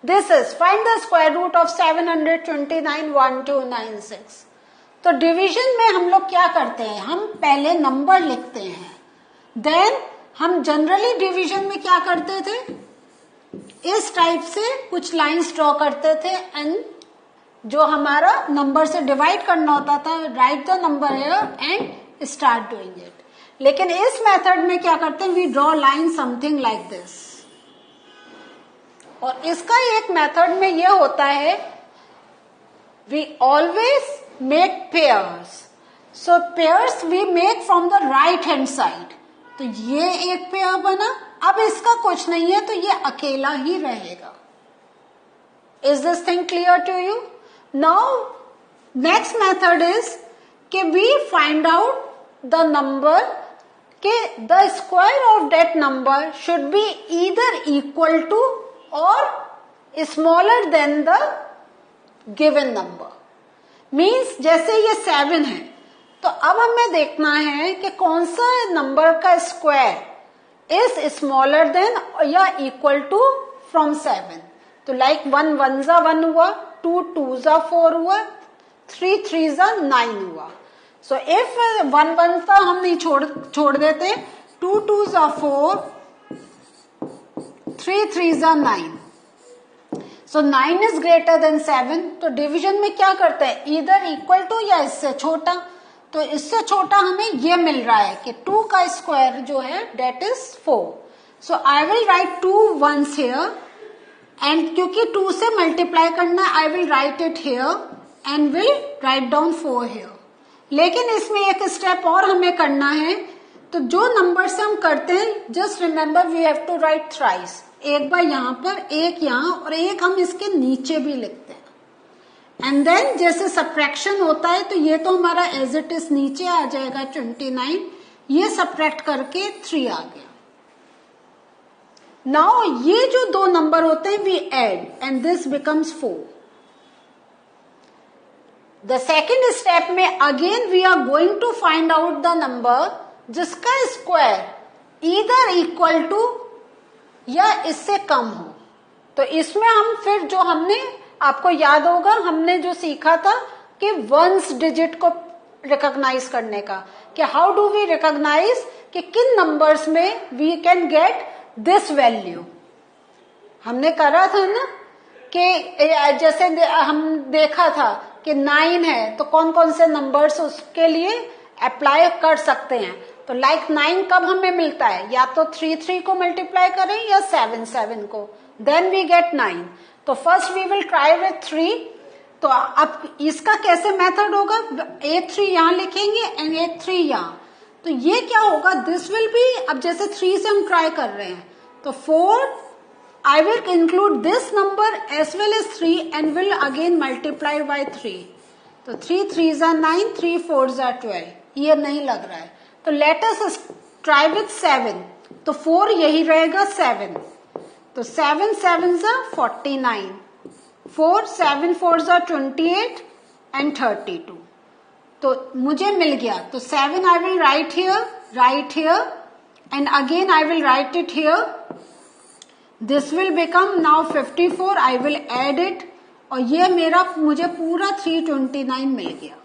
This is find the square root of 729,1296। तो division में हम लोग क्या करते हैं, हम पहले नंबर लिखते हैं, देन हम जनरली डिवीजन में क्या करते थे, इस टाइप से कुछ लाइंस ड्रॉ करते थे एंड जो हमारा नंबर से डिवाइड करना होता था, write the number here and start doing it. लेकिन इस मेथड में क्या करते हैं, we draw line something like this. और इसका एक मेथड में ये होता है, we always make pairs. So pairs we make from the right hand side. तो ये एक पेयर बना, अब इसका कुछ नहीं है तो ये अकेला ही रहेगा। Is this thing clear to you? Now next method is कि we find out the number के the square of that number should be either equal to और smaller than the given number. Means जैसे ये 7 है तो अब हमें देखना है कि कौन सा नंबर का स्क्वायर इज स्मॉलर देन या इक्वल टू फ्रॉम 7। तो लाइक 1 1 जा 1 हुआ, 2 2 जा 4 हुआ, 3 3 जा 9 हुआ। सो इफ 1 1 था हम नहीं छोड़ देते, 2 2 जा 4, 3 3 जा 9। सो 9 इज ग्रेटर देन 7। तो डिवीजन में क्या करते हैं, इधर इक्वल टू या इससे छोटा। तो इससे छोटा हमें ये मिल रहा है कि 2 का स्क्वायर जो है that is 4। So I will write 2 1s here and क्योंकि 2 से मल्टीप्लाई करना है I will write it here and will write down 4 here. लेकिन इसमें एक स्टेप और हमें करना है। तो जो नंबर से हम करते हैं, just remember we have to write thrice. एक बार यहां पर, एक यहां और एक हम इसके नीचे भी लिखते हैं। एंड देन जैसे सब्ट्रैक्शन होता है तो ये तो हमारा एज इट इज नीचे आ जाएगा 29, ये सब्ट्रैक्ट करके 3 आ गया। नाउ ये जो दो नंबर होते हैं we add and this becomes 4। The second step में again we are going to find out the number जिसका स्क्वायर ईदर इक्वल टू या इससे कम हो। तो इसमें हम फिर जो हमने, आपको याद होगा हमने जो सीखा था कि वंस डिजिट को रिकॉग्नाइज करने का, कि हाउ डू वी रिकॉग्नाइज कि किन नंबर्स में we can get this value. हमने करा था ना कि जैसे हम देखा था कि 9 है तो कौन कौन से नंबर्स उसके लिए अप्लाई कर सकते हैं। तो लाइक 9 कब हमें मिलता है, या तो 3 3 को मल्टीप्लाई करें या 7 7 को, देन वी गेट 9। तो first we will try with 3। तो अब इसका कैसे मेथड होगा, 8 3 यहां लिखेंगे एंड 8 3 यहां। तो ये क्या होगा, दिस विल बी, अब जैसे 3 से हम ट्राई कर रहे हैं तो 4 I will include this number as well as 3 and will again multiply by 3. तो 3 3s are 9, 3 4s are 12. ये नहीं लग रहा है तो let us try with 7. तो 4 यही रहेगा 7. तो 7 7s are 49. 4 7 4s are 28 and 32. तो मुझे मिल गया। तो 7 I will write here and again I will write it here. This will become now 54. I will add it और ये मेरा मुझे पूरा 329 मिल गया।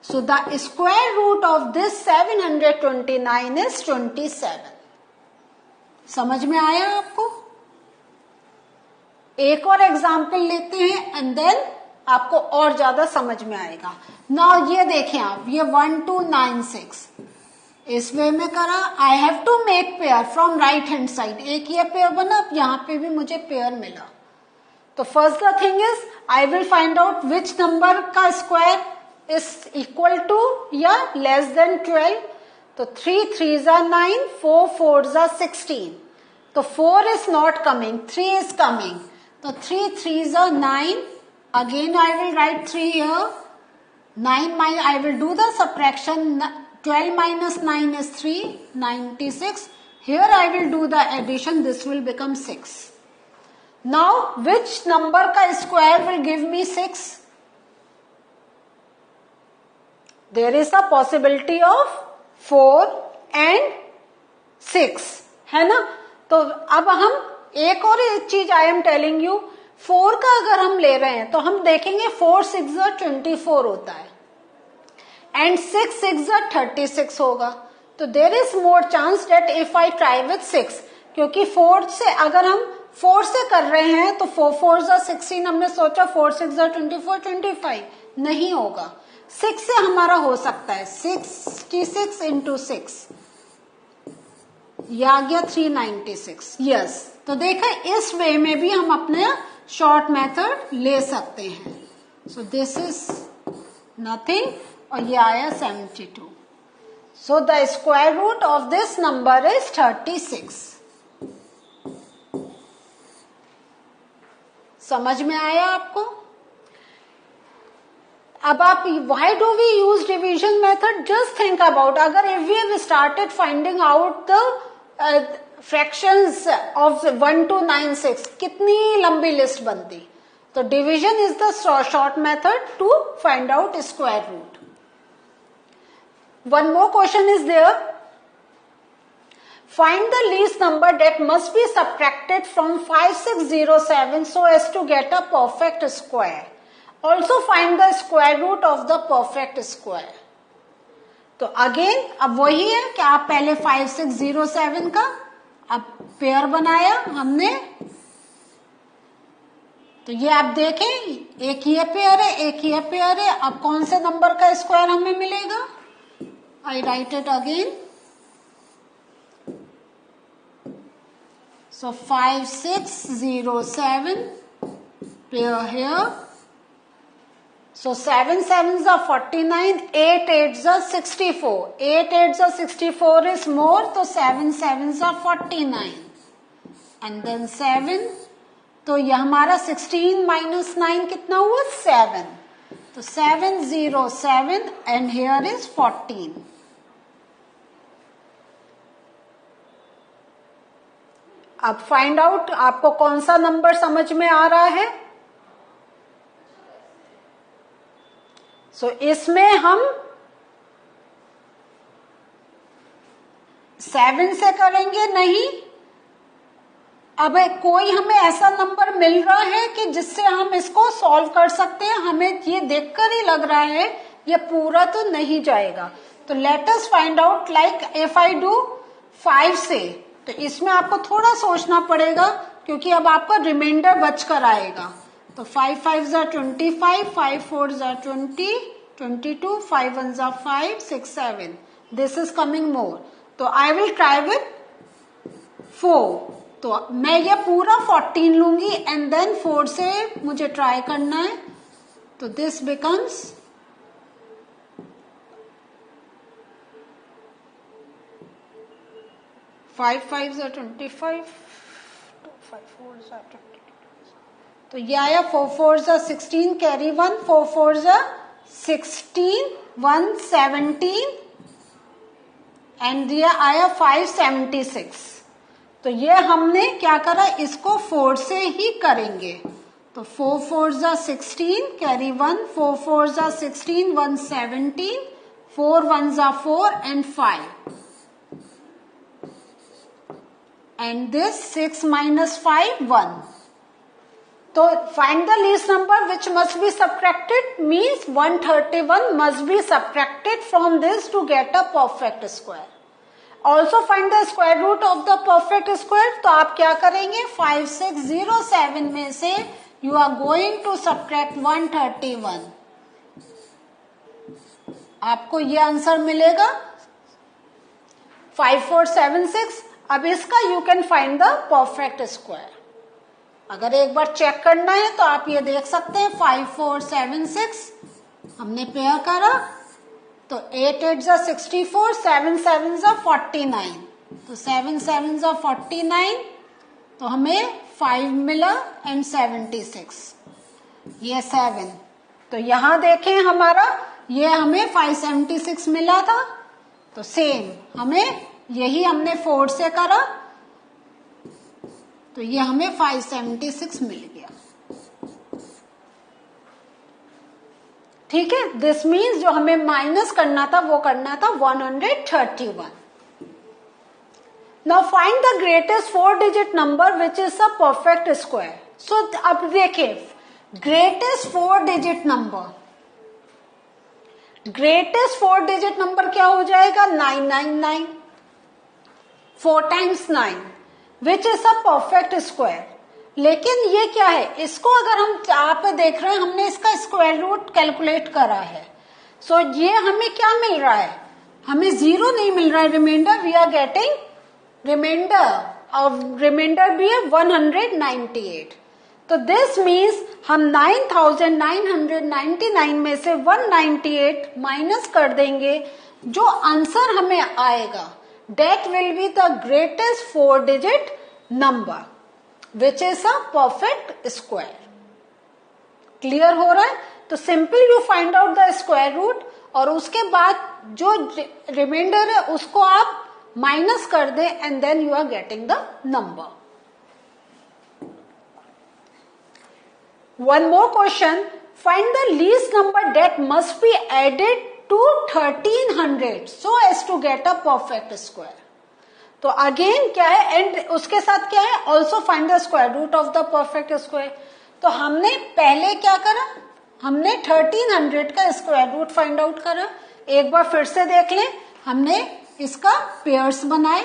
So the square root of this 729 is 27. समझ में आया आपको? एक और एग्जाम्पल लेते हैं एंड देन आपको और ज्यादा समझ में आएगा। नाउ ये देखें आप, ये 1 2 9 6 इस वे में करा। I have to make pair from right hand side. एक ये पेयर बना, अब यहां पे भी मुझे पेयर मिला। तो first the thing is I will find out which number का स्क्वायर इज इक्वल टू या लेस देन 12। तो 3 3s are 9, 4 4s are 16. तो 4 is not coming, 3 is coming. तो 3 3s are 9. Again I will write 3 here. 9 minus, I will do the subtraction. 12 minus 9 is 3, 96. Here I will do the addition. This will become 6. Now, which number का square will give me 6? There is a possibility of 4 and 6, है ना? तो अब हम एक और चीज I am telling you, 4 का अगर हम ले रहे हैं तो हम देखेंगे 4 6 24 होता है एंड 6 6 36 होगा. तो there is more chance that if I try with 6, क्योंकि 4 से अगर हम 4 से कर रहे हैं तो 4 4 16, हमने सोचा 4 6 24 25, नहीं होगा. 6 से हमारा हो सकता है 66 इंटू 6, यह आ गया 396. यस, तो देखा इस वे में भी हम अपने शॉर्ट मेथड ले सकते हैं. सो दिस इज नथिंग और ये आया 72. So the square root of this number is 36. समझ में आया आपको? अब आप why do we use division method? Just think about, अगर if we have started finding out the fractions of 1 to 96, कितनी लंबी लिस्ट बनती. तो division is the short method to find out square root. One more question is there. Find the least number that must be subtracted from 5607 so as to get a perfect square. Also find the square root of the perfect square. तो again अब वही है कि आप पहले 5607 का अब pair बनाया हमने, तो ये आप देखें एक ये पेयर है एक ये पेयर है. अब कौन से नंबर का स्क्वायर हमें मिलेगा? I write it again. So 5607 pair here. So 7 7s are 49, 8 8s are 64. 8 8s are 64 is more, so 7 7s are 49. And then 7, तो ये हमारा 16 minus 9 कितना हुआ? 7. तो 707 and here is 14. अब फाइंड आउट आपको कौन सा नंबर समझ में आ रहा है. इसमें हम 7 से करेंगे नहीं. अब कोई हमें ऐसा नंबर मिल रहा है कि जिससे हम इसको सॉल्व कर सकते हैं. हमें ये देखकर ही लग रहा है ये पूरा तो नहीं जाएगा. तो let us find out like if I do 5 से, तो इसमें आपको थोड़ा सोचना पड़ेगा क्योंकि अब आपका रिमाइंडर बच कर आएगा. तो 5 5s are 25, 5 4s are 20, 22, 5 1s are 5, 6 7. This is coming more. तो I will try with 4. तो मैं ये पूरा 14 लूंगी एंड देन 4 से मुझे ट्राई करना है. तो this becomes 5 5s are 25, 2 5 4s are 22. तो ये आया 4 4s are 16, carry 1, 4 4s are 16, 1 17 and ये आया 576. तो ये हमने क्या करा, इसको 4 से ही करेंगे. तो 4 4s are 16, carry 1, 4 4s are 16, 1 17, 4 1s are 4 and 5. And this 6 minus 5 1. तो find the least number which must be subtracted means 131 must be subtracted from this to get a perfect square. Also find the square root of the perfect square. तो आप क्या करेंगे, 5607 में से you are going to subtract 131. आपको ये answer मिलेगा 5476. अब इसका you can find the perfect square. अगर एक बार चेक करना है तो आप ये देख सकते हैं 5476 हमने पेयर करा. तो 8 8s are 64, 7 7s are 49. तो 7 7s are 49. तो हमें 5 मिला एंड 76. ये 7. तो यहां देखें हमारा ये हमें 576 मिला था. तो सेम हमें यही हमने 4 से करा तो ये हमें 576 मिल गया. ठीक है. दिस मीन्स जो हमें माइनस करना था वो करना था 131. Now find the greatest 4 digit number which is a perfect square. So अब देखिए greatest 4 digit number, greatest 4 digit number क्या हो जाएगा 999, 4 times 9 which is a perfect square. लेकिन ये क्या है, इसको अगर हम यहाँ पे देख रहे हैं हमने इसका स्क्वायर रूट कैलकुलेट करा है. सो ये हमें क्या मिल रहा है, हमें 0 नहीं मिल रहा है remainder, we are getting remainder और रिमाइंडर भी है 198. तो दिस मीन्स हम 9999 में से 198 माइनस कर देंगे, जो आंसर हमें आएगा that will be the greatest 4 digit number which is a perfect square. Clear हो रहा है. तो simple you find out the square root और उसके बाद जो रिमाइंडर है उसको आप माइनस कर दें and then you are getting the number. One more question. Find the least number that must be added to 1300 so as to get a perfect square. तो अगेन क्या है एंड उसके साथ क्या है, also find the square root of the perfect square. तो हमने पहले क्या करा, हमने 1300 का स्क्वायर रूट फाइंड आउट करा. एक बार फिर से देख लें, हमने इसका पेयर्स बनाए,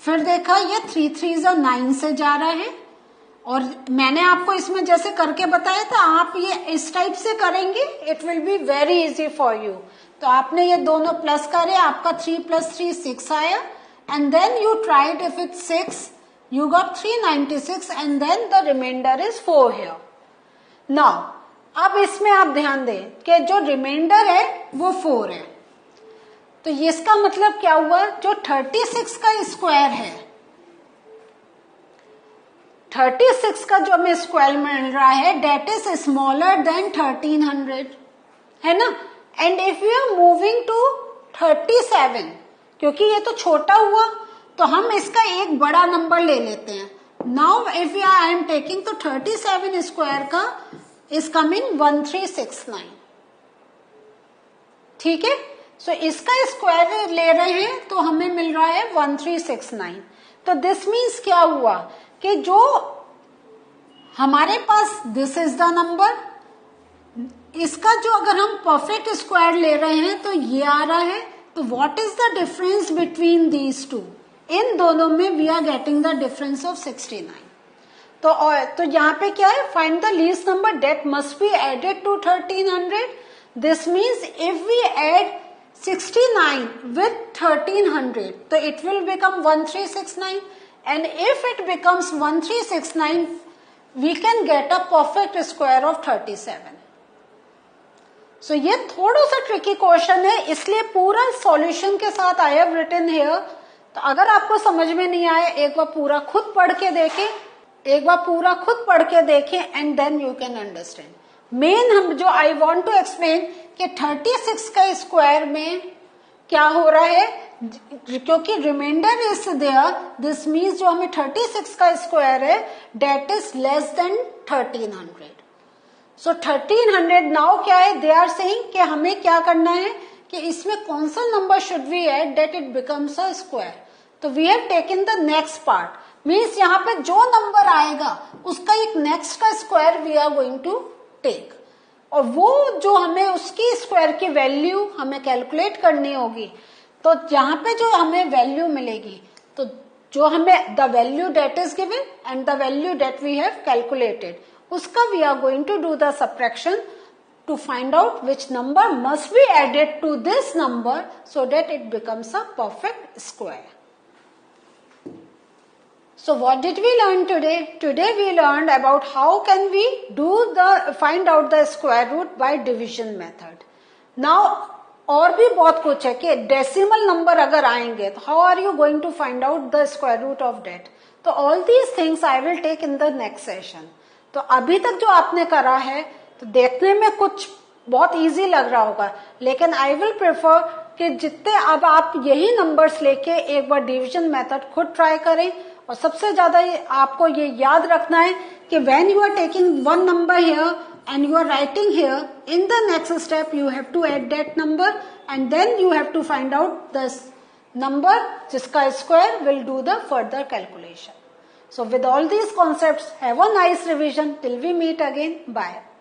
फिर देखा ये 3 3 9 से जा रहा है और मैंने आपको इसमें जैसे करके बताया था आप ये इस टाइप से करेंगे, it will be very easy for you. तो आपने ये दोनों प्लस करे, आपका 3 + 3 6 आया and then you tried if it's 6 you got 396 and then the remainder is 4 here. Now अब इसमें आप ध्यान दें कि जो रिमाइंडर है वो 4 है. तो इसका मतलब क्या हुआ, जो 36 का स्क्वायर है, 36 का जो हमें स्क्वायर मिल रहा है डेट इज स्मॉलर देन 1300 है ना. And if you are moving to 37, क्योंकि ये तो छोटा हुआ तो हम इसका एक बड़ा नंबर ले लेते हैं. Now if you I am taking तो 37 स्क्वायर का इज कमिंग 1369. ठीक है. सो इसका स्क्वायर ले रहे हैं तो हमें मिल रहा है 1369. तो दिस मीन्स क्या हुआ कि जो हमारे पास दिस इज द नंबर, इसका जो अगर हम परफेक्ट स्क्वायर ले रहे हैं तो ये आ रहा है. तो what is the difference between these two, इन दोनों में we are getting the difference of 69. तो यहाँ पे क्या है, find the least number that must be added to 1300. This means if we add 69 with 1300 तो it will become 1369 and if it becomes 1369 we can get a perfect square of 37. So ये थोड़ा सा tricky question है, इसलिए पूरा solution के साथ I have written here. तो अगर आपको समझ में नहीं आए एक बार पूरा खुद पढ़ के देखें, and then you can understand. Main हम जो आई वांट टू एक्सप्लेन कि 36 का स्क्वायर में क्या हो रहा है, क्योंकि reminder is there, this means जो हमें 36 का स्क्वायर है that is less than 1300. So 1300 now क्या है, दे आर सेइंग कि हमें क्या करना है कि इसमें कौन सा number should we add that it becomes a square. तो we have taken the next part, means यहाँ पे जो नंबर आएगा उसका एक नेक्स्ट का square we are going to take, और वो जो हमें उसकी स्क्वायर की वैल्यू हमें कैलकुलेट करनी होगी. तो यहाँ पे जो हमें वैल्यू मिलेगी, तो जो हमें the value that is given and the value that we have calculated, उसका we are going to do the subtraction to find out which number must be added to this number so that it becomes a perfect square. So what did we learn today? Today we learned about how can we find out the square root by division method. Now और भी बहुत कुछ है कि decimal number अगर आएंगे तो how are you going to find out the square root of that? तो all these things I will take in the next session. तो अभी तक जो आपने करा है तो देखने में कुछ बहुत इजी लग रहा होगा, लेकिन I will prefer कि जितने अब आप यही नंबर्स लेके एक बार डिविजन मेथड खुद ट्राई करें. और सबसे ज्यादा आपको ये याद रखना है कि when you are taking one number here and you are writing here, in the next step you have to add that number and then you have to find out the number जिसका square will do the further calculation. So with all these concepts, have a nice revision till we meet again. Bye.